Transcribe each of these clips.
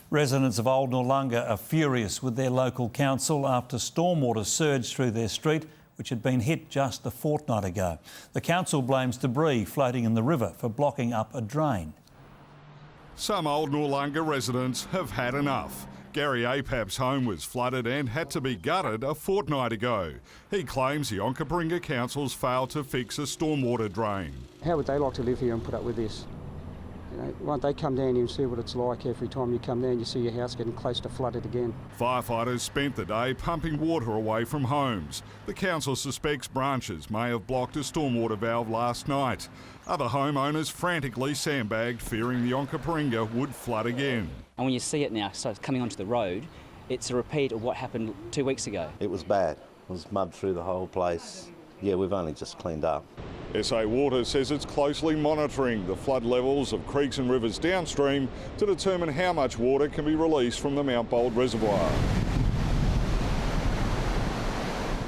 Residents of Old Noarlunga are furious with their local council after stormwater surged through their street, which had been hit just a fortnight ago. The council blames debris floating in the river for blocking up a drain. Some Old Noarlunga residents have had enough. Gary Apap's home was flooded and had to be gutted a fortnight ago. He claims the Onkaparinga Council's failed to fix a stormwater drain. How would they like to live here and put up with this? You know, won't they come down here and see what it's like? Every time you come down, you see your house getting close to flooded again. Firefighters spent the day pumping water away from homes. The council suspects branches may have blocked a stormwater valve last night. Other homeowners frantically sandbagged, fearing the Onkaparinga would flood again. And when you see it now, so it's coming onto the road, it's a repeat of what happened 2 weeks ago. It was bad. It was mud through the whole place. Yeah, we've only just cleaned up. SA Water says it's closely monitoring the flood levels of creeks and rivers downstream to determine how much water can be released from the Mount Bold Reservoir.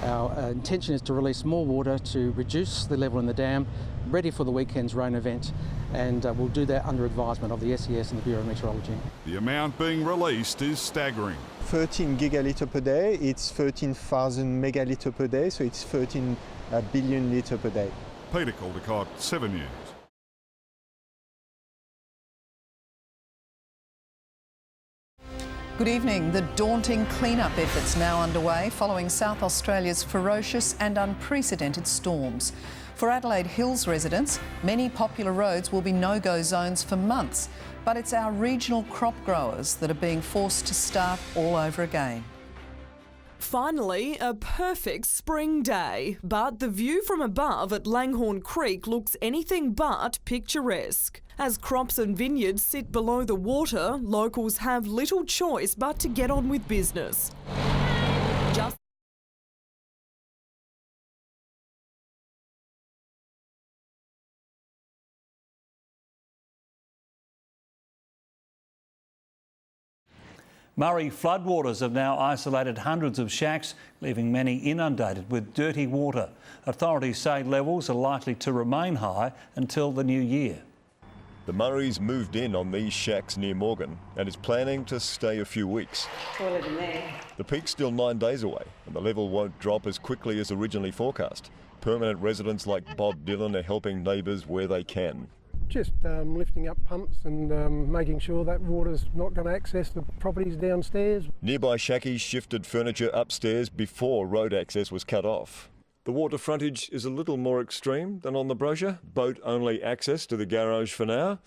Our intention is to release more water to reduce the level in the dam, ready for the weekend's rain event, and we'll do that under advisement of the SES and the Bureau of Meteorology. The amount being released is staggering. 13 gigalitre per day, it's 13,000 megalitre per day, so it's 13 billion litre per day. Peter Caldecott, 7 News. Good evening. The daunting clean-up efforts now underway following South Australia's ferocious and unprecedented storms. For Adelaide Hills residents, many popular roads will be no-go zones for months, but it's our regional crop growers that are being forced to start all over again. Finally, a perfect spring day, but the view from above at Langhorne Creek looks anything but picturesque. As crops and vineyards sit below the water, locals have little choice but to get on with business. Murray floodwaters have now isolated hundreds of shacks, leaving many inundated with dirty water. Authorities say levels are likely to remain high until the new year. The Murrays moved in on these shacks near Morgan and is planning to stay a few weeks. Toilet in there. The peak's still 9 days away and the level won't drop as quickly as originally forecast. Permanent residents like Bob Dillon are helping neighbours where they can. Just lifting up pumps and making sure that water's not going to access the properties downstairs. Nearby shackies shifted furniture upstairs before road access was cut off. The water frontage is a little more extreme than on the brochure. Boat-only access to the garage for now.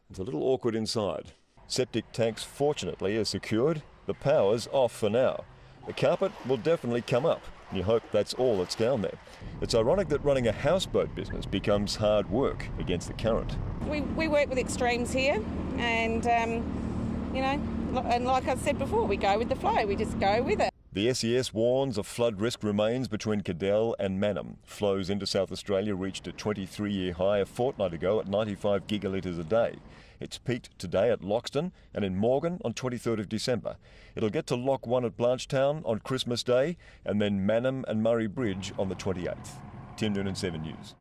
It's a little awkward inside. Septic tanks, fortunately, are secured. The power's off for now. The carpet will definitely come up. You hope that's all that's down there. It's ironic that running a houseboat business becomes hard work against the current. We work with extremes here, and you know, and like I've said before, we go with the flow. We just go with it. The SES warns a flood risk remains between Cadell and Mannum. Flows into South Australia reached a 23-year high a fortnight ago at 95 gigalitres a day. It's peaked today at Loxton and in Morgan on 23rd of December. It'll get to Lock 1 at Blanchetown on Christmas Day and then Mannum and Murray Bridge on the 28th. Tim Noonan, 7 News.